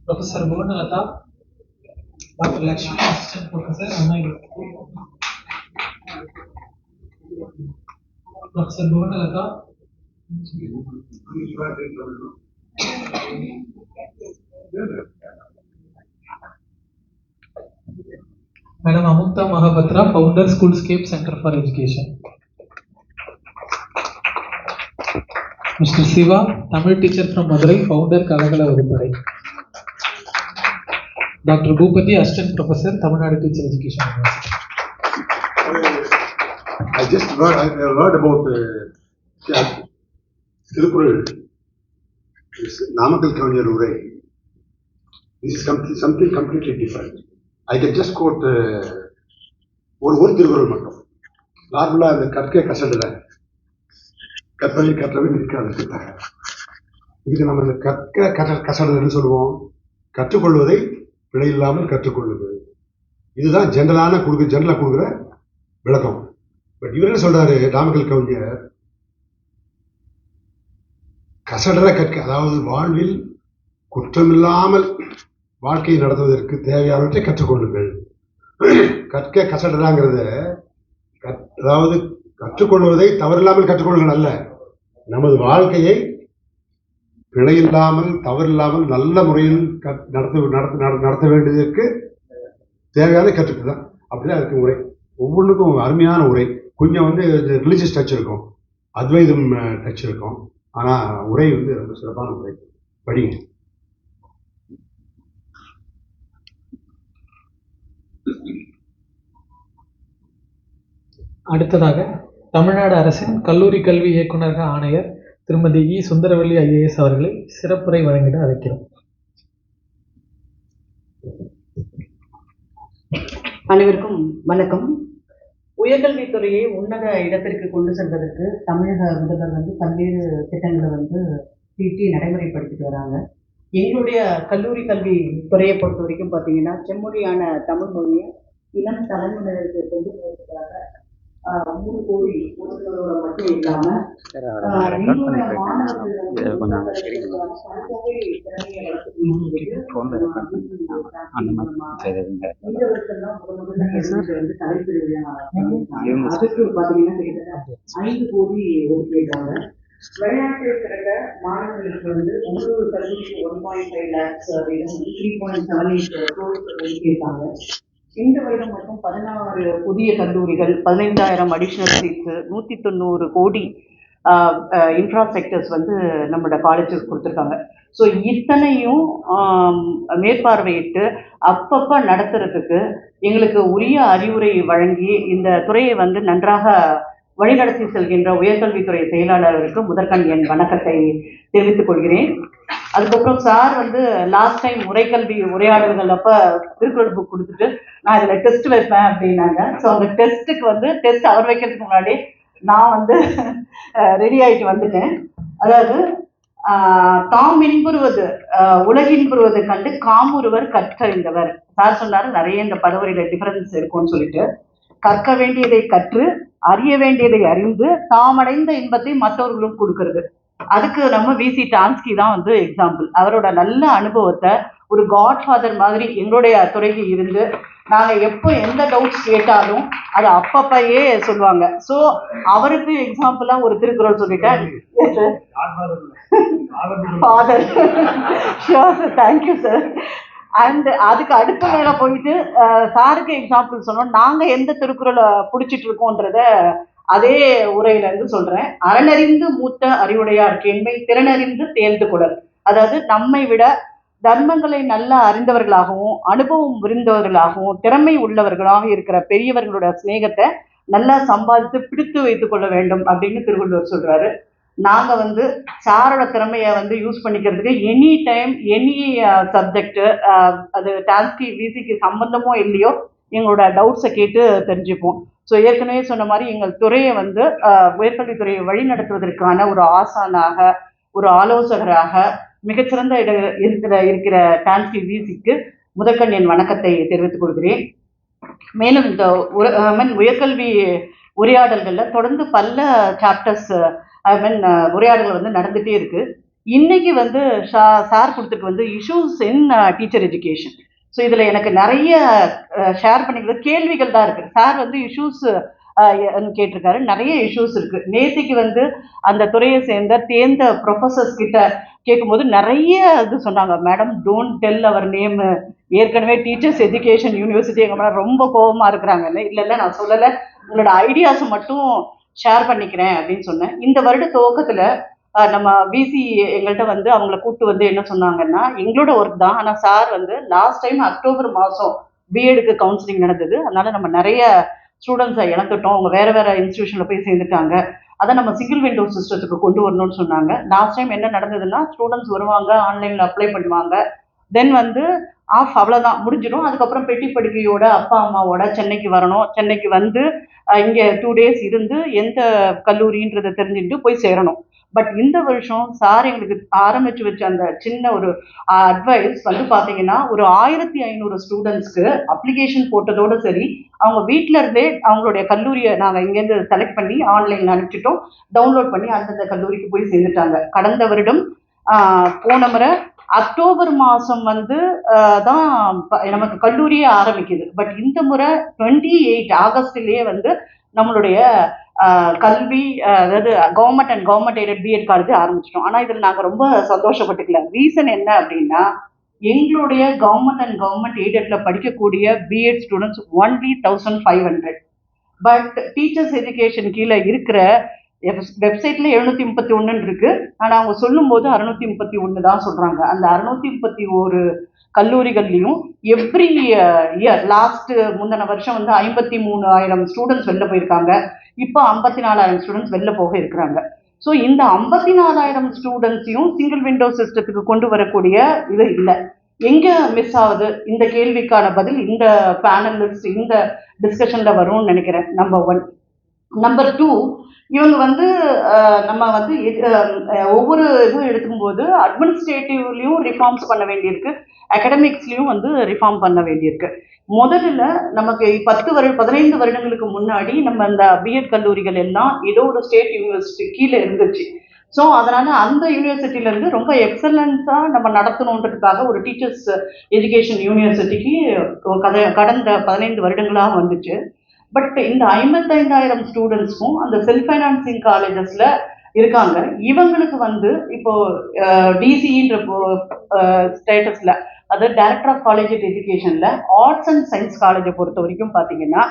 Professor Bhuvanalata, Dr. Lakshmi, Assistant Professor, Anna. Professor Bhuvanalata. Madam Amukta Mahapatra, Founder, Schoolscape Center for Education. Mr. Siva, Tamil teacher from Madurai, Founder, Kalakala Vaguparai. Dr. Bhupati, Assistant Professor, Tamil Nadu Teacher Education University. I heard about Tirukural, Namakkal Kaviyar Urai. This is something completely different. I can just quote ஒரு திருக்குறள் மட்டும். நார்மலாக அந்த கற்க கசடல கற்பனை கற்றவை இருக்காது. இதுக்கு நம்ம இந்த கற்க கசடுன்னு சொல்லுவோம். கற்றுக்கொள்வதை பிழை இல்லாமல் கற்றுக்கொள்வது. இதுதான் ஜென்ரலாக கொடுக்குற விளக்கம். பட் இவர் என்ன சொல்றாரு, நாமக்கல் கவிஞர், கசடர கற்க, அதாவது வாழ்வில் குற்றமில்லாமல் வாழ்க்கையை நடத்துவதற்கு தேவையானவற்றை கற்றுக்கொள்ளுங்கள். கற்க கசடராங்கிறத, அதாவது கற்றுக்கொள்வதை தவறில்லாமல் கற்றுக்கொள்ளுங்கள் அல்ல, நமது வாழ்க்கையை பிழையில்லாமல் தவறில்லாமல் நல்ல முறையில் நடத்த வேண்டியதற்கு தேவையான கற்றுக்கொள்ளுதான். அப்படிதான் அதுக்கு உரை. ஒவ்வொன்றுக்கும் அருமையான உரை. கொஞ்சம் ரிலீஜியஸ் டச் இருக்கும், அத்வைதம் டச் இருக்கும். ஆனால் உரை ரொம்ப சிறப்பான உரை. படிங்க. அடுத்ததாக தமிழ்நாடு அரசின் கல்லூரி கல்வி இயக்குநரக ஆணையர் திருமதி இ சுந்தரவல்லி IAS அவர்களை சிறப்புரை வழங்கிட அழைக்கிறோம். அனைவருக்கும் வணக்கம். உயர்கல்வித்துறையை உன்னத இடத்திற்கு கொண்டு செல்வதற்கு தமிழக முதல்வர் பல்வேறு திட்டங்களை தீட்டி நடைமுறைப்படுத்திட்டு வராங்க. எங்களுடைய கல்லூரி கல்வி துறையை பொறுத்த வரைக்கும் பார்த்தீங்கன்னா, செம்மொழியான தமிழ் மொழியை இளம் தலைமுறையினருக்கு கொண்டு போவதற்காக 3 கோடி ஒதுக்கீடோட மட்டும் இல்லாம அதுக்கு பாத்தீங்கன்னா கிட்டத்தட்ட 5 கோடி ஒதுக்கிட்டாங்க. விளையாட்டு திறந்த மாணவர்களுக்கு ஒவ்வொரு கல்விக்கு 1.5 lakhs 3.78 crores ஒதுக்கிட்டாங்க. இந்த வருடம் மட்டும் 16 புதிய கல்லூரிகள், 15,000 அடிஷனல் சீட்ஸ், 190 கோடி இன்ஃப்ராஸ்ட்ரக்சர்ஸ் நம்மளோட காலேஜஸ் கொடுத்துருக்காங்க. ஸோ இத்தனையும் மேற்பார்வையிட்டு அப்பப்போ நடத்துறதுக்கு எங்களுக்கு உரிய அறிவுரை வழங்கி இந்த துறையை நன்றாக வழிநடத்தி செல்கின்ற உயர்கல்வித்துறை செயலாளருக்கு முதற்கண் என் வணக்கத்தை தெரிவித்துக் கொள்கிறேன். அதுக்கப்புறம் சார் லாஸ்ட் டைம் முறைக்கல்வி உரையாடல்கள் அப்போ திருக்குறள் புக் கொடுத்துட்டு நான் இதில் டெஸ்ட் வைப்பேன் அப்படின்னாங்க. ஸோ அந்த டெஸ்ட்டுக்கு டெஸ்ட் அவர் வைக்கிறதுக்கு முன்னாடி நான் ரெடி ஆகிட்டு வந்துட்டேன். அதாவது தாம் இன்புறுவது உலகின்புறுவது கண்டு காமுறுவர் கற்றறிந்தவர். சார் சொன்னார் நிறைய இந்த பதவியில டிஃபரன்ஸ் இருக்கும்னு சொல்லிட்டு, கற்க வேண்டியதை கற்று அறிய வேண்டியதை அறிந்து தாமடைந்த இன்பத்தை மற்றவர்களும் கொடுக்கறது. அதுக்கு நம்ம விசி டான்ஸ்கி தான் எக்ஸாம்பிள். அவரோட நல்ல அனுபவத்தை ஒரு காட்ஃபாதர் மாதிரி எங்களுடைய துறைக்கு இருந்து நாங்கள் எப்போ எந்த டவுட்ஸ் கேட்டாலும் அதை அப்பப்பயே சொல்லுவாங்க. ஸோ அவருக்கு எக்ஸாம்பிளாக ஒரு திருக்குறள் சொல்லிட்டேன். Father sure sir, thank you sir. And அதுக்கு அடுத்த மேலே போயிட்டு சாருக்கு எக்ஸாம்பிள் சொன்னோம். நாங்கள் எந்த திருக்குறளை பிடிச்சிட்டு இருக்கோன்றத அதே உரையிலிருந்து சொல்றேன். அறனறிந்து மூத்த அறிவுடையார் கேண்மை திறனறிந்து தேர்ந்து கொடல். அதாவது நம்மை விட தர்மங்களை நல்லா அறிந்தவர்களாகவும் அனுபவம் புரிந்தவர்களாகவும் திறமை உள்ளவர்களாக இருக்கிற பெரியவர்களோட சிநேகத்தை நல்லா சம்பாதித்து பிடித்து வைத்துக் கொள்ள வேண்டும் அப்படின்னு திருவள்ளுவர் சொல்றாரு. நாங்க சாரோட திறமையை யூஸ் பண்ணிக்கிறதுக்கு எனி டைம் எனி சப்ஜெக்ட், அது டான்ஸ்கி விசிக்கு சம்பந்தமோ இல்லையோ எங்களோட டவுட்ஸை கேட்டு தெரிஞ்சுப்போம். ஸோ ஏற்கனவே சொன்ன மாதிரி எங்கள் துறையை உயர்கல்வித்துறையை வழி நடத்துவதற்கான ஒரு ஆசானாக, ஒரு ஆலோசகராக மிகச்சிறந்த இருக்கிற டான்ஸ்கி விசிக்கு முதற்கண் என் வணக்கத்தை தெரிவித்துக் கொள்கிறேன். மேலும் இந்த உயர்கல்வி உரையாடல்களில் தொடர்ந்து பல சாப்டர்ஸ் உரையாடல்கள் வந்து நடந்துகிட்டே இருக்கு. இன்னைக்கு வந்து சார் கொடுத்துருக்கு வந்து issues in teacher education. So இதில் எனக்கு நிறைய ஷேர் பண்ணிக்கிறது கேள்விகள் தான் இருக்குது. சார் வந்து இஷ்யூஸ் கேட்டிருக்காரு. நிறைய இஷ்யூஸ் இருக்கு. நேத்திக்கு வந்து அந்த துறையை தேர்ந்த ப்ரொஃபஸர்ஸ் கிட்ட கேட்கும்போது நிறைய இது சொன்னாங்க. Madam don't tell our name, ஏற்கனவே டீச்சர்ஸ் எஜுகேஷன் யூனிவர்சிட்டி எங்க மேடம் ரொம்ப கோபமா இருக்கிறாங்கன்னு. இல்லை நான் சொல்லலை, உங்களோட ஐடியாஸை மட்டும் ஷேர் பண்ணிக்கிறேன் அப்படின்னு சொன்னேன். இந்த வருட துவக்கத்தில் நம்ம விசி எங்கள்கிட்ட வந்து அவங்கள கூப்பிட்டு வந்து என்ன சொன்னாங்கன்னா, எங்களோட ஒர்க் தான், ஆனால் சார் வந்து லாஸ்ட் டைம் அக்டோபர் மாதம் பிஎடுக்கு கவுன்சிலிங் நடந்தது, அதனால நம்ம நிறைய ஸ்டூடெண்ட்ஸை இழந்துட்டோம், அவங்க வேற வேற இன்ஸ்டியூஷனில் போய் சேர்ந்துட்டாங்க, அதை நம்ம சிங்கிள் விண்டோ சிஸ்டத்துக்கு கொண்டு வரணும்னு சொன்னாங்க. லாஸ்ட் டைம் என்ன நடந்ததுன்னா, ஸ்டூடெண்ட்ஸ் வருவாங்க, ஆன்லைனில் அப்ளை பண்ணுவாங்க, தென் வந்து அவ்வளோதான் முடிஞ்சிடும். அதுக்கப்புறம் பெட்டி படுக்கையோட அப்பா அம்மாவோட சென்னைக்கு வரணும். சென்னைக்கு வந்து இங்கே 2 days இருந்து எந்த கல்லூரின்றதை தெரிஞ்சுட்டு போய் சேரணும். பட் இந்த வருஷம் சார் எங்களுக்கு ஆரம்பிச்சு வச்ச அந்த சின்ன ஒரு அட்வைஸ் வந்து பார்த்தீங்கன்னா, ஒரு 1500 ஸ்டூடெண்ட்ஸ்க்கு அப்ளிகேஷன் போட்டதோடு சரி, அவங்க வீட்டில இருந்தே அவங்களுடைய கல்லூரியை நாங்கள் இங்கேருந்து செலக்ட் பண்ணி ஆன்லைனில் அனுப்பிச்சிட்டோம், டவுன்லோட் பண்ணி அந்தந்த கல்லூரிக்கு போய் சேர்ந்துட்டாங்க. கடந்த வருடம் போன முறை அக்டோபர் மாதம் வந்து தான் நமக்கு கல்லூரியே ஆரம்பிக்குது. பட் இந்த முறை 28 ஆகஸ்ட்லேயே வந்து நம்மளுடைய கல்வி, அதாவது government and government aided B Ed college ஆரம்பிச்சிட்டோம். ஆனால் இதில் நாங்கள் ரொம்ப சந்தோஷப்பட்டுக்கல. ரீசன் என்ன அப்படின்னா, எங்களுடைய கவர்மெண்ட் அண்ட் கவர்மெண்ட் எய்டட்ல படிக்கக்கூடிய B Ed students only 1500. But teachers education கீழே இருக்கிற வெப்சைட்ல 731 இருக்கு, ஆனால் அவங்க சொல்லும்போது 631 தான் சொல்றாங்க. அந்த 631 கல்லூரிகள்லையும் எவ்ரி இயர் முந்தின வருஷம் வந்து 53,000 ஸ்டூடெண்ட்ஸ் வெளில போயிருக்காங்க. இப்போ 54,000 ஸ்டூடெண்ட்ஸ் வெளில போக இருக்கிறாங்க. ஸோ இந்த 54,000 ஸ்டூடெண்ட்ஸையும் சிங்கிள் விண்டோ சிஸ்டத்துக்கு கொண்டு வரக்கூடிய இது இல்லை. எங்க மிஸ் ஆகுது? இந்த கேள்விக்கான பதில் இந்த பேனலிஸ்ட் இந்த டிஸ்கஷன்ல வரும்னு நினைக்கிறேன். நம்பர் 1. நம்பர் 2, இவங்க வந்து நம்ம வந்து ஒவ்வொரு இதுவும் எடுக்கும்போது அட்மினிஸ்ட்ரேட்டிவ்லையும் ரிஃபார்ம்ஸ் பண்ண வேண்டியிருக்கு, அகடமிக்ஸ்லையும் வந்து ரிஃபார்ம் பண்ண வேண்டியிருக்கு. முதல்ல நமக்கு 15 வருடங்களுக்கு முன்னாடி நம்ம அந்த பிஎட் கல்லூரிகள் எல்லாம் ஏதோ ஒரு ஸ்டேட் யூனிவர்சிட்டி கீழே இருந்துச்சு. ஸோ அதனால அந்த யூனிவர்சிட்டியிலேருந்து ரொம்ப எக்ஸலன்ஸாக நம்ம நடத்தணுன்றதுக்காக ஒரு டீச்சர்ஸ் எஜுகேஷன் யூனிவர்சிட்டிக்கு கடந்த 15 வருடங்களாக வந்துச்சு. பட் இந்த 55,000 ஸ்டூடெண்ட்ஸ்க்கும் அந்த செல்ஃப் ஃபைனான்சிங் காலேஜஸ்ல இருக்காங்க. இவங்களுக்கு வந்து இப்போ டிசின்ற ஸ்டேட்டஸ்ல, அதாவது டைரக்டர் ஆஃப் காலேஜ் எஜுகேஷன்ல ஆர்ட்ஸ் அண்ட் சயின்ஸ் காலேஜை பொறுத்த வரைக்கும் பார்த்தீங்கன்னா,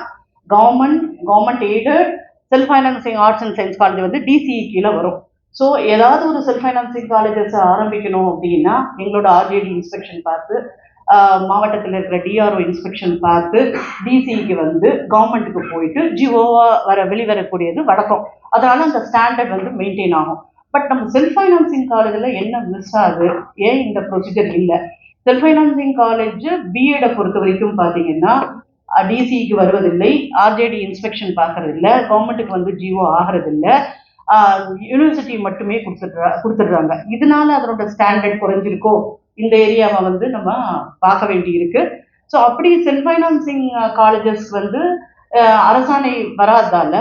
government aided self financing arts and science college வந்து டிசிஇ கீழே வரும். ஸோ ஏதாவது ஒரு செல்ஃப் ஃபைனான்சிங் காலேஜஸ் ஆரம்பிக்கணும் அப்படின்னா எங்களோட ஆர்ஜேடி இன்ஸ்பெக்ஷன் பார்த்து, மாவட்டத்தில் இருக்கிற டிஆர்ஓ இன்ஸ்பெக்ஷன் பார்த்து, டிசிக்கு வந்து கவர்மெண்ட்டுக்கு போயிட்டு ஜிஓவா வெளிவரக்கூடியது வழக்கம். அதனால அந்த ஸ்டாண்டர்ட் வந்து மெயின்டைன் ஆகும். பட் நம்ம செல்ஃப் ஃபைனான்சிங் காலேஜில் என்ன மிஸ் ஆகுது? ஏன் இந்த ப்ரொசீஜர் இல்லை? செல்ஃப் ஃபைனான்சிங் காலேஜ் பிஎடை பொறுத்த வரைக்கும் பார்த்தீங்கன்னா டிசிக்கு வருவதில்லை, ஆர்ஜேடி இன்ஸ்பெக்ஷன் பார்க்கறதில்லை, கவர்மெண்ட்டுக்கு வந்து ஜிஓ ஆகிறதில்லை, யூனிவர்சிட்டி மட்டுமே கொடுத்துடுறாங்க. இதனால அதனோட ஸ்டாண்டர்ட் குறைஞ்சிருக்கோ, இந்த ஏரியாவை வந்து நம்ம பார்க்க வேண்டி இருக்கு. ஸோ அப்படி செல்ஃப் ஃபைனான்சிங் காலேஜஸ் வந்து அரசாணை வராதால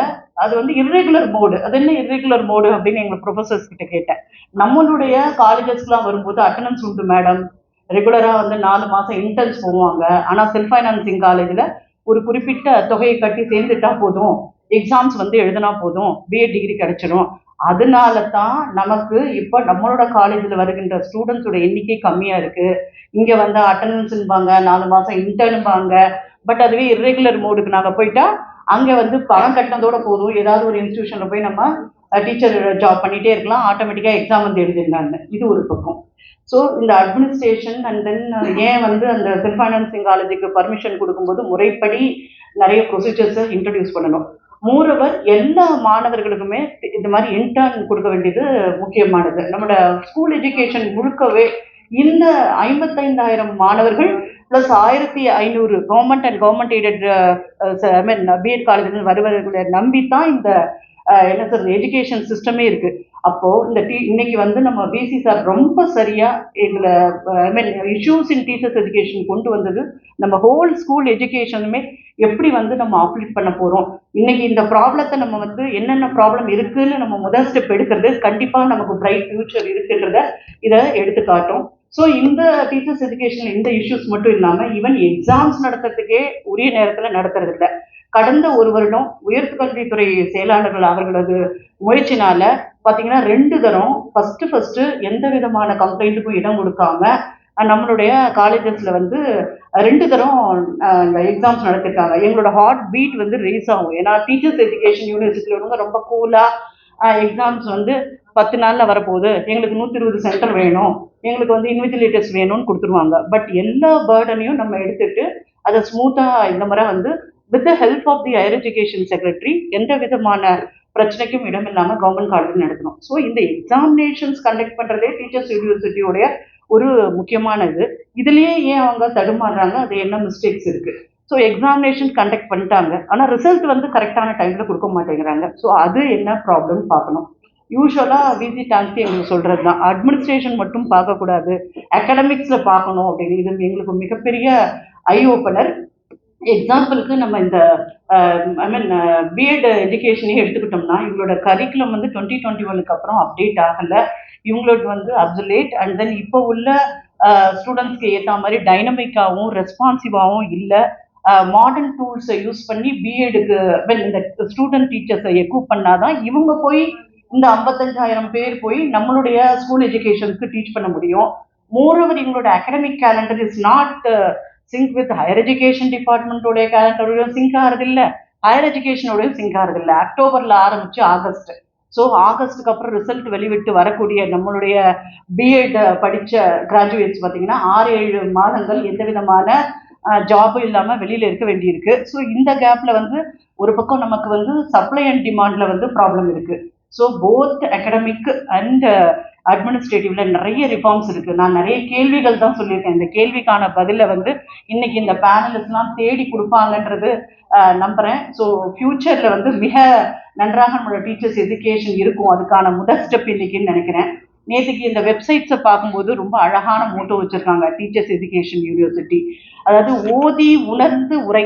அது வந்து இர்ரெகுலர் மோடு. அது என்ன இர்ரெகுலர் மோடு அப்படின்னு எங்கள் ப்ரொஃபஸர்ஸ் கிட்ட கேட்டேன். நம்மளுடைய காலேஜஸ்லாம் வரும்போது அட்டண்டன்ஸ் உண்டு மேடம், ரெகுலராக வந்து 4 மாதம் இன்டர்ன்ஸ் போவாங்க. ஆனால் செல்ஃப் ஃபைனான்சிங் காலேஜில் ஒரு குறிப்பிட்ட தொகையை கட்டி சேர்ந்துட்டா போதும், எக்ஸாம்ஸ் வந்து எழுதினா போதும், பிஎட் டிகிரி கிடைச்சிடும். அதனால தான் நமக்கு இப்போ நம்மளோட காலேஜில் வருகின்ற ஸ்டூடெண்ட்ஸோட எண்ணிக்கை கம்மியாக இருக்குது. இங்கே வந்து அட்டண்டன்ஸுன்பாங்க, 4 மாதம் இன்டர்னுபாங்க. பட் அதுவே இர்ரெகுலர் மோடுக்கு நாங்கள் போயிட்டா அங்கே வந்து பணம் கட்டினதோட போதும், ஏதாவது ஒரு இன்ஸ்டியூஷனில் போய் நம்ம டீச்சர் ஜாப் பண்ணிகிட்டே இருக்கலாம், ஆட்டோமேட்டிக்காக எக்ஸாம் வந்து எழுதிருந்தாங்க. இது ஒரு பக்கம். ஸோ இந்த அட்மினிஸ்ட்ரேஷன் அண்ட் தென் ஏன் வந்து அந்த செல்ஃப் ஃபைனான்சிங் காலேஜுக்கு பர்மிஷன் கொடுக்கும்போது முறைப்படி நிறைய ப்ரொசீஜர்ஸை இன்ட்ரடியூஸ் பண்ணணும். மோரோவர் எல்லா மாணவர்களுக்குமே இந்த மாதிரி இன்டர்ன் கொடுக்க வேண்டியது முக்கியமானது. நம்மளோட ஸ்கூல் எஜுகேஷன் முழுக்கவே இந்த 55,000 மாணவர்கள் plus 1,500 government and government aided B Ed காலேஜில் வருவர்களை நம்பித்தான் இந்த என்ன சொல்றது எஜுகேஷன் சிஸ்டமே இருக்கு. அப்போ இந்த இன்னைக்கு வந்து நம்ம பிசி சார் ரொம்ப சரியா எங்களை இஷ்யூஸ் இன் டீச்சர்ஸ் எஜுகேஷன் கொண்டு வந்தது. நம்ம ஹோல் ஸ்கூல் எஜுகேஷனுமே எப்படி வந்து நம்ம ஆப்ரேட் பண்ண போகிறோம். இன்னைக்கு இந்த ப்ராப்ளத்தை நம்ம வந்து என்னென்ன ப்ராப்ளம் இருக்குன்னு நம்ம முதல் ஸ்டெப் எடுக்கிறது கண்டிப்பாக நமக்கு பிரைட் ஃபியூச்சர் இருக்குன்றத இதை எடுத்து காட்டும். ஸோ இந்த டீச்சர்ஸ் எஜுகேஷன் இந்த இஷ்யூஸ் மட்டும் இல்லாமல் ஈவன் எக்ஸாம்ஸ் நடத்துறதுக்கே உரிய நேரத்தில் நடத்துறது இல்லை. கடந்த ஒரு வருடம் உயர்கல்வித்துறை செயலாளர்கள் அவர்களது முயற்சினால பார்த்தீங்கன்னா 2 தரம் ஃபர்ஸ்ட் எந்த விதமான கம்ப்ளைண்ட்டுக்கும் இடம் கொடுக்காம நம்மளுடைய காலேஜஸ்ல வந்து 2 தரம் எக்ஸாம்ஸ் நடத்திருக்காங்க. எங்களோட ஹார்ட் பீட் வந்து ரேஸ் ஆகும். ஏன்னா டீச்சர்ஸ் எஜுகேஷன் யூனிவர்சிட்டியில் ரொம்ப கூலாக எக்ஸாம்ஸ் வந்து 10 நாளில் வரப்போகுது, எங்களுக்கு 120 சென்டர் வேணும், எங்களுக்கு வந்து இன்விஜிலேட்டர்ஸ் வேணும்னு கொடுத்துருவாங்க. பட் எல்லா பேர்டனையும் நம்ம எடுத்துட்டு அதை ஸ்மூத்தாக இந்த முறை வந்து with the help of the higher education secretary எந்த விதமான பிரச்சனைக்கும் இடம் இல்லாமல் கவர்மெண்ட் காலேஜ் நடத்தணும். ஸோ இந்த எக்ஸாமினேஷன்ஸ் கண்டக்ட் பண்ணுறதே டீச்சர்ஸ் யூனிவர்சிட்டியோடைய ஒரு முக்கியமான இதுலேயே ஏன் அவங்க தடுமாறுறாங்க, அது என்ன மிஸ்டேக்ஸ் இருக்குது. ஸோ எக்ஸாமினேஷன் கண்டக்ட் பண்ணிட்டாங்க, ஆனால் ரிசல்ட் வந்து கரெக்டான டைமில் கொடுக்க மாட்டேங்கிறாங்க. ஸோ அது என்ன ப்ராப்ளம் பார்க்கணும். யூஸ்வலாக விசி டான்சி எங்களுக்கு சொல்கிறது தான், அட்மினிஸ்ட்ரேஷன் மட்டும் பார்க்கக்கூடாது, அகாடமிக்ஸில் பார்க்கணும் அப்படின்னு. இது எங்களுக்கு மிகப்பெரிய ஐ ஓப்பனர். எக்ஸாம்பிளுக்கு நம்ம இந்த பிஎட் எஜுகேஷனையும் எடுத்துக்கிட்டோம்னா இவங்களோட கரிக்குலம் வந்து 2021 அப்புறம் அப்டேட் ஆகலை. இவங்களோட வந்து அப்சலேட் அண்ட் தென் இப்போ உள்ள ஸ்டூடெண்ட்ஸ்க்கு ஏற்ற மாதிரி டைனமிக்காகவும் ரெஸ்பான்சிவாகவும் இல்லை. மாடர்ன் டூல்ஸை யூஸ் பண்ணி பிஎடுக்கு இந்த ஸ்டூடெண்ட் டீச்சர்ஸை எக்யூப் பண்ணாதான் இவங்க போய் இந்த 55,000 பேர் போய் நம்மளுடைய ஸ்கூல் எஜுகேஷனுக்கு டீச் பண்ண முடியும். மோரோவர் இவங்களோட academic calendar is not sync with higher education டிபார்ட்மெண்ட்டோடைய கேலண்டரோடையும் சிங்க் ஆகிறது இல்லை, ஹையர் எஜுகேஷனோடையும் சிங்க் ஆகிறது இல்லை. அக்டோபரில் ஆரம்பித்து ஆகஸ்ட், ஸோ ஆகஸ்ட்டுக்கு அப்புறம் ரிசல்ட் வெளிவிட்டு வரக்கூடிய நம்மளுடைய பிஎட் படித்த கிராஜுவேட்ஸ் பார்த்தீங்கன்னா 6-7 மாதங்கள் எந்த விதமான ஜாபும் இல்லாமல் வெளியில் இருக்க வேண்டியிருக்கு. ஸோ இந்த கேப்பில் வந்து ஒரு பக்கம் நமக்கு வந்து சப்ளை அண்ட் டிமாண்டில் வந்து ப்ராப்ளம் இருக்குது. ஸோ போத் அகடமிக் அண்ட் அட்மினிஸ்ட்ரேட்டிவ்ல நிறைய ரிஃபார்ம்ஸ் இருக்கு. நான் நிறைய கேள்விகள் தான் சொல்லியிருக்கேன். இந்த கேள்விக்கான பதிலை வந்து இன்னைக்கு இந்த பேனலிஸ்ட்லாம் தேடி கொடுப்பாங்கன்றது நம்புறேன். ஸோ ஃபியூச்சர்ல வந்து மிக நன்றாக நம்மளோட டீச்சர்ஸ் எஜுகேஷன் இருக்கும். அதுக்கான முதல் ஸ்டெப் இன்னைக்குன்னு நினைக்கிறேன். நேற்றுக்கு இந்த வெப்சைட்ஸை பார்க்கும்போது ரொம்ப அழகான மோட்டோ வச்சிருக்காங்க டீச்சர்ஸ் எஜுகேஷன் யூனிவர்சிட்டி. அதாவது ஓதி உணர்ந்து உரை,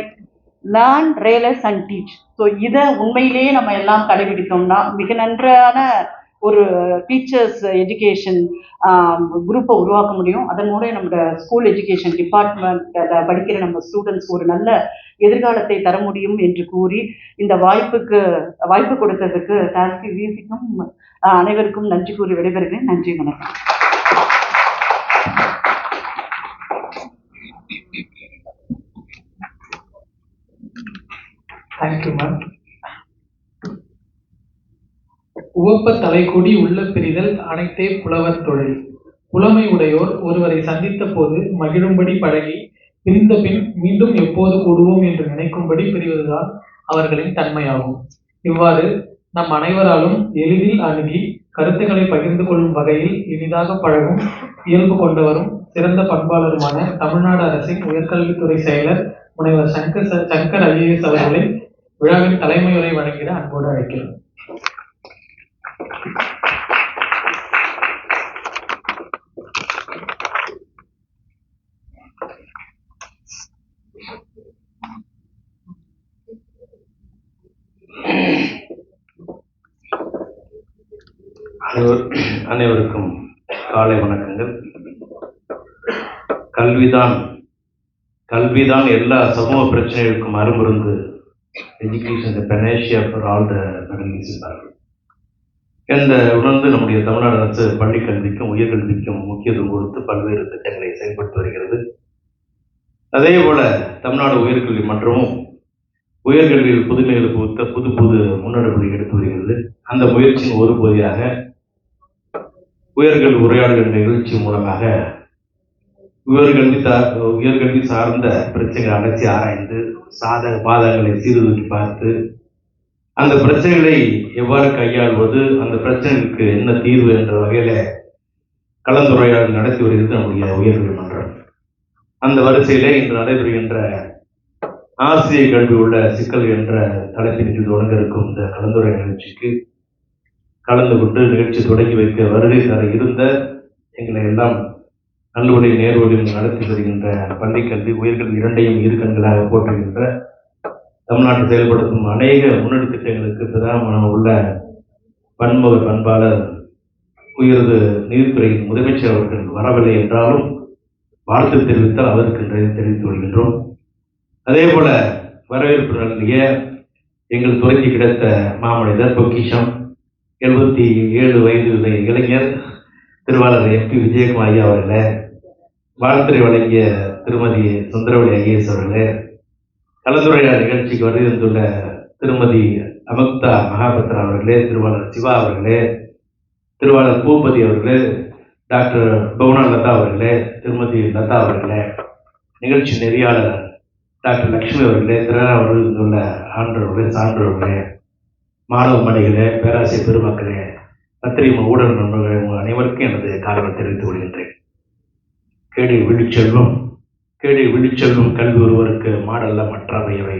learn realise and teach. So இதை உண்மையிலேயே நம்ம எல்லாம் கடைபிடித்தோம்னா மிக நன்றான ஒரு டீச்சர்ஸ் எஜுகேஷன் குரூப்பை உருவாக்க முடியும். அதன் மூலம் நம்மளோட ஸ்கூல் எஜுகேஷன் டிபார்ட்மெண்ட் படிக்கிற நம்ம ஸ்டூடெண்ட்ஸ் ஒரு நல்ல எதிர்காலத்தை தர முடியும் என்று கூறி இந்த வாய்ப்பு கொடுத்ததுக்கு டான்சி விசிக்கும் அனைவருக்கும் நன்றி கூறி விடைபெறுகிறேன். நன்றி, வணக்கம். Thank you ma'am. உவப்ப தலைக்கூடி உள்ள பிரிதல் அனைத்தே புலவர் தொழில். புலமை உடையோர் ஒருவரை சந்தித்த போது மகிழும்படி பழகி பிரிந்த பின் மீண்டும் எப்போது கூடுவோம் என்று நினைக்கும்படி பிரிவதுதான் அவர்களின் தன்மையாகும். இவ்வாறு நம் அனைவராலும் எளிதில் அணுகி கருத்துக்களை பகிர்ந்து கொள்ளும் வகையில் இனிதாக பழகும் இயல்பு கொண்டவரும் சிறந்த பண்பாளருமான தமிழ்நாடு அரசின் உயர்கல்வித்துறை செயலர் முனைவர் சங்கர் IAS அவர்களை விழாவின் தலைமையுரை வழங்கிட அன்போடு அழைக்கிறோம். அனைவருக்கும் காலை வணக்கங்கள். கல்விதான் எல்லா சமூக பிரச்சனைகளுக்கும் அருமருந்து. Education the panacea for all the medallist என்ற உணர்ந்து நம்முடைய தமிழ்நாடு அரசு பள்ளி கல்விக்கும் உயர்கல்விக்கும் முக்கியத்துவம் கொடுத்து பல்வேறு திட்டங்களை செயல்படுத்தி வருகிறது. அதே போல தமிழ்நாடு உயர்கல்வி மன்றமும் உயர்கல்வியில் புதுமைகள் புகுத்த புது முன்னெடுப்புகளை எடுத்து வருகிறது. அந்த முயற்சியின் ஒரு பகுதியாக உயர்கல்வி உரையாடல் நிகழ்ச்சி மூலமாக உயர்கல்வி சார்ந்த பிரச்சனைகளை அலசி ஆராய்ந்து சாதக பாதகங்களை சீர்தூக்கி பார்த்து அந்த பிரச்சனைகளை எவ்வாறு கையாள்வது, அந்த பிரச்சனைகளுக்கு என்ன தீர்வு என்ற வகையில கலந்துரையாடல் நடத்தி வருகிறது நம்முடைய உயர்கல்வி மன்றம். அந்த வரிசையிலே இன்று நடைபெறுகின்ற ஆசிரியர் கல்வி உள்ள சிக்கல் என்ற தலைப்பின் கீழ் தொடங்க இருக்கும் இந்த கலந்துரையாடல் நிகழ்ச்சிக்கு கலந்து கொண்டு நிகழ்ச்சி தொடங்கி வைக்க வருகை தர இருந்த எங்களை எல்லாம் நல்லொழியும் நேர்வழியும் நடத்தி வருகின்ற பள்ளிக்கல்வி உயர்கல்வி இரண்டையும் இரு கண்களாக போற்றுகின்ற தமிழ்நாட்டில் செயல்படுத்தும் அநேக முன்னணி திட்டங்களுக்கு பிரதான உள்ள பண்பாளர் உயர்ந்து நீதித்துறையின் முதலமைச்சர் அவர்கள் வரவில்லை என்றாலும் வாழ்த்து தெரிவித்தால் அதற்கு தெரிவித்து வருகின்றோம். அதே போல வரவேற்பு நல்கிய எங்கள் துறைக்கு கிடைத்த மாமனிதர் பொக்கிஷம் 77 வயது இளைஞர் திருவாளர் MP விஜயகுமார் ஐயா அவர்களே, வாழ்த்துறை வழங்கிய திருமதி சுந்தரவழி IAS அவர்களே, கலந்துரையாடல் நிகழ்ச்சிக்கு வருகின்றுள்ள திருமதி அமுக்தா மகாபத்ரா அவர்களே, திருவாளர் சிவா அவர்களே, திருவாளர் பூபதி அவர்களே, டாக்டர் பவுனா லதா அவர்களே, திருமதி லதா அவர்களே, நிகழ்ச்சி நெறியாளர் டாக்டர் லக்ஷ்மி அவர்களே, திறனாளர்கள் உள்ள ஆண்டவர்களே, சான்றவர்களே, மாணவ மணிகளே, பேராசிரியர் பெருமக்களே, பத்திரிகை ஊடக நண்பர்கள் உங்கள் அனைவருக்கும் எனது காரணம் தெரிவித்துக் கொள்கின்றேன். கேடில் விழிச்செல்வம் கல்வி ஒருவருக்கு மாடல்ல மற்றவையவை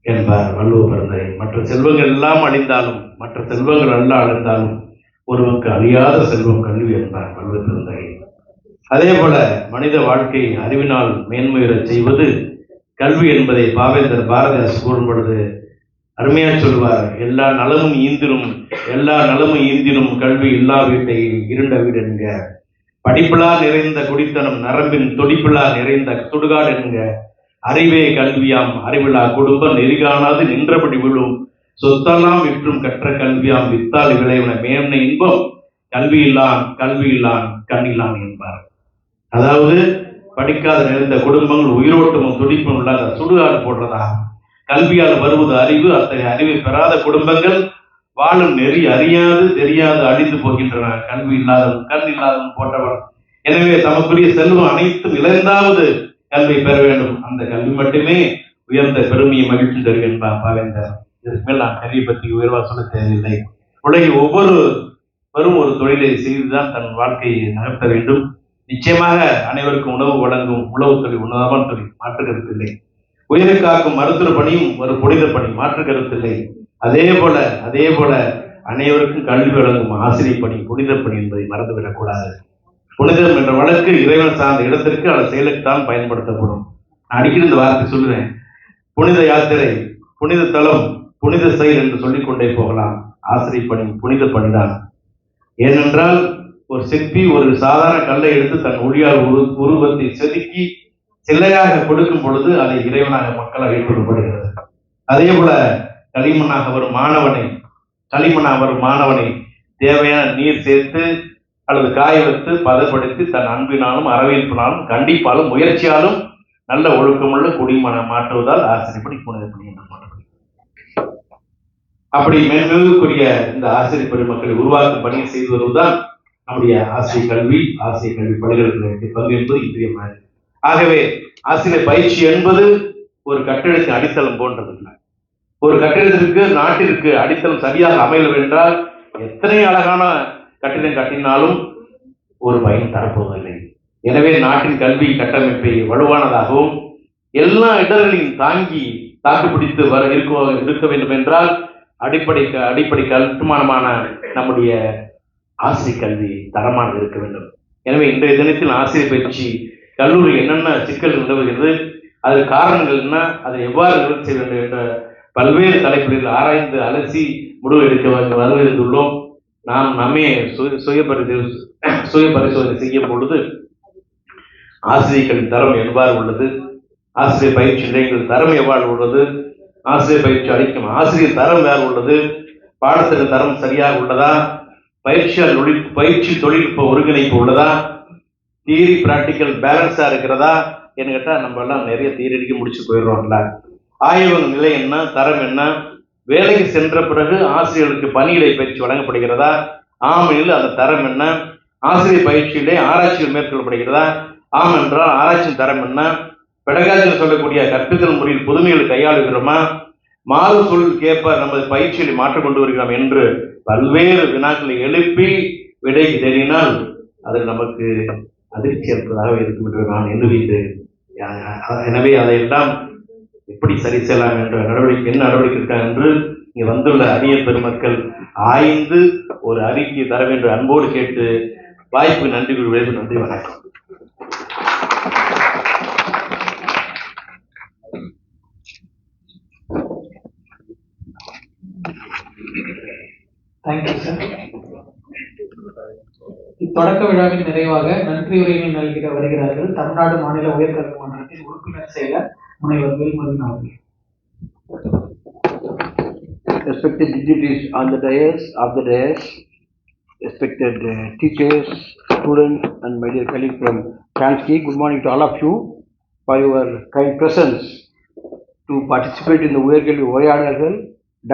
என்பார் வள்ளுவ பிறந்தரை. மற்ற செல்வங்கள் எல்லாம் அழிந்தாலும், மற்ற செல்வங்கள் அல்ல அழிந்தாலும் ஒருவருக்கு அழியாத செல்வம் கல்வி என்பார் வள்ளுவ பிறந்தரை. அதே போல மனித வாழ்க்கை அறிவினால் மேன்மையுறச் செய்வது கல்வி என்பதை பாவேந்தர் பாரதிதாஸ் கூறும் பொழுது அருமையா சொல்வார். எல்லா நலமும் ஈந்தினும் கல்வி இல்லா வீட்டை இருண்ட வீடு என்க, படிப்பிலா நிறைந்த குடித்தனம் நரம்பின் துடிப்பிலா நிறைந்த சுடுகாடு என்க, அறிவே கல்வியாம் அறிவிலா குடும்பம் நெறிகாணாது நின்றபடி விழும் சொத்தெல்லாம் விற்றும் கற்ற கல்வியாம் வித்தால் விளைவன மேன்மை இன்பம் கல்வியில்லான் கண்ணில்லான் என்பார். அதாவது படிக்காத நிறைந்த குடும்பங்கள் உயிரோட்டமும் துடிப்பும் இல்லாத சுடுகாடு போடுறதாகும். கல்வியால் வருவது அறிவு. அத்தகைய அறிவை பெறாத குடும்பங்கள் வாழும் நெறி அறியாது தெரியாது அழிந்து போகின்றன. கல்வி இல்லாதவன் கண் இல்லாதவன் போன்றவன். எனவே தமக்குரிய செல்வம் அனைத்தும் இழந்தாவது கல்வி பெற வேண்டும். அந்த கல்வி மட்டுமே உயர்ந்த பெருமையை மகிழ்ச்சி தரும் என்பார் பாவேந்தர். இதற்கு மேல் நான் கல்வியை பற்றி உயர்வா சொல்ல தேவையில்லை. உலகில் ஒவ்வொருவரும் ஒரு தொழிலை செய்துதான் தன் வாழ்க்கையை நகர்த்த வேண்டும். நிச்சயமாக அனைவருக்கும் உணவு வழங்கும் உழவு தொழில் உன்னதமான தொழில், மாற்று கருத்தில்லை. உயிரை காக்கும் மருத்துவ பணியும் ஒரு புனித பணி, மாற்று கருத்தில்லை. அதே போல அனைவருக்கும் கல்வி வழங்கும் ஆசிரியர் பணி புனித பணி என்பதை மறந்துவிடக்கூடாது. புனிதம் என்ற வழக்கு இறைவன் சார்ந்த இடத்திற்கு அல்லது செயலுக்குத்தான் பயன்படுத்தப்படும். நான் அடிக்கடி இந்த வார்த்தை சொல்லுவேன். புனித யாத்திரை, புனித தலம், புனித செயல் என்று சொல்லிக்கொண்டே போகலாம். ஆசிரியர் பணி புனித பணிதான். ஏனென்றால் ஒரு சிற்பி ஒரு சாதாரண கல்லை எடுத்து தன் ஒளியால் உருவத்தை செதுக்கி சிலையாக கொடுக்கும் பொழுது அதை இறைவனாக மக்களால் ஏற்றுக்கொள்ளப்படுகிறது. அதே போல களிமண்ணாக வரும் மாணவனை தேவையான நீர் சேர்த்து அல்லது காய வைத்து பதப்படுத்தி தன் அன்பினாலும் அரவேற்பினாலும் கண்டிப்பாலும் முயற்சியாலும் நல்ல ஒழுக்கமுள்ள குடிமன மாற்றுவதால் ஆசிரியர் பணி புனித பணி என்று சொல்லப்படுகிறது. அப்படி மேன்மைக்குரிய இந்த ஆசிரியர் பெருமக்களை உருவாக்கும் பணியை செய்து வருவதுதான் நம்முடைய ஆசிரியர் கல்வி பணிகளுக்கு பங்கு என்பது இன்றியமையாது. ஆகவே ஆசிரியர் பயிற்சி என்பது ஒரு கட்டிடத்தின் அடித்தளம் போன்றதில்லை. ஒரு கட்டிடத்திற்கு நாட்டிற்கு அடித்தளம் சரியாக அமையவில்லை என்றால் எத்தனை அழகான கட்டிடம் கட்டினாலும் ஒரு பயன் தரப்போவதில்லை. எனவே நாட்டின் கல்வி கட்டமைப்பை வலுவானதாகவும் எல்லா இடர்களையும் தாக்குப்பிடித்து இருக்க வேண்டும் என்றால் அடிப்படை கட்டுமானமான நம்முடைய ஆசிரியர் கல்வி தரமானது இருக்க வேண்டும். எனவே இன்றைய தினத்தில் ஆசிரியர் பயிற்சி கல்லூரி என்னென்ன சிக்கல் நிலவுகிறது, அது காரணங்கள் என்ன, அதை எவ்வாறு நிவர்த்தி செய்ய வேண்டும் என்ற பல்வேறு தலைப்புகளில் ஆராய்ந்து அலசி முடிவு எடுக்க வருவதுள்ளோம். நாம் நம்மே சுய பரிசோதனை செய்யும் பொழுது ஆசிரியர்களின் தரம் எவ்வாறு உள்ளது, ஆசிரியர் பயிற்சி நிலையங்களின் தரம் எவ்வாறு உள்ளது, ஆசிரியர் பயிற்சி அளிக்கும் ஆசிரியர் தரம் வேறு உள்ளது, பாடத்திட்ட தரம் சரியாக உள்ளதா, பயிற்சி தொழில்நுட்ப ஒருங்கிணைப்பு உள்ளதா, தியரி பிராக்டிக்கல் பேலன்ஸா இருக்கிறதா என்று கேட்டால் நம்ம எல்லாம் நிறைய தியரி முடிச்சு போயிடுறோம்ல. ஆய்வக நிலை என்ன, தரம் என்ன, வேலைக்கு சென்ற பிறகு ஆசிரியர்களுக்கு பணியிடை பயிற்சி வழங்கப்படுகிறதா, ஆமெனில் அந்த தரம் என்ன, ஆசிரியர் பயிற்சியிலே ஆராய்ச்சிகள் மேற்கொள்ளப்படுகிறதா, ஆம் என்றால் ஆராய்ச்சியின் தரம் என்ன, பெடகாஜியில் சொல்லக்கூடிய கற்பித்தல் முறையில் புதுமைகளை கையாளுகிறோமா, மாறு சூழலுக்கு ஏற்ப நமது பயிற்சிகளை மாற்றிக் கொண்டு வருகிறோம் என்று பல்வேறு வினாக்களை எழுப்பி விடைக்கு தேடினால் அது நமக்கு அதிர்ச்சி அளிப்பதாக இருக்கும் என்று நான் எண்ணுகின்றேன். எனவே அதையெல்லாம் எப்படி சரி செய்யலாம் என்ற என்ன நடவடிக்கை இருக்கா என்று இங்கே வந்துள்ள அரிய பெருமக்கள் ஆய்ந்து ஒரு அறிக்கை தர வேண்டும் அன்போடு கேட்டு வாய்ப்பு நன்றி கூறுவது. நன்றி, வணக்கம். Thank you sir. இத்தொடக்க விழாவின் நிறைவாக நன்றியுரையினை நல்கிட வருகிறார்கள் தமிழ்நாடு மாநில உயர்கல்வி மன்றத்தின் உறுப்பினர் செயலர் முனைவர் வேல்முருகன் அவர்கள். Respected dignitaries on the dais, respected teachers, students, and my dear colleague from Chansky, good morning to all of you for your kind presence to participate in the Uyarkalvi Urayadalgal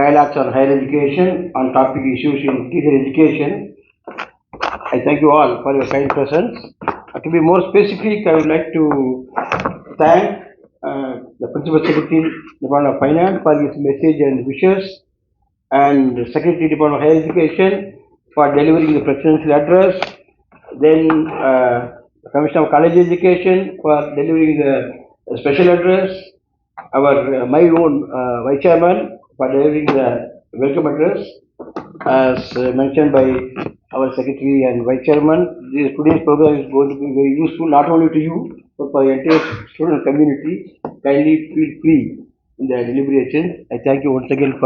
dialogues on higher education on topic issues in teacher education. I thank you all for your kind presence. To be more specific, I would like to thank the Principal Secretary, Department of Finance, for his message and wishes, and the Secretary, Department of Higher Education, for delivering the presidential address. Then Commissioner of College Education for delivering the special address. My own Vice Chairman for delivering the welcome address. As mentioned by our Secretary and Vice Chairman, today's program is going to be very useful not only to you but for the entire student community. Kindly feel free in the deliberations. I thank you once again for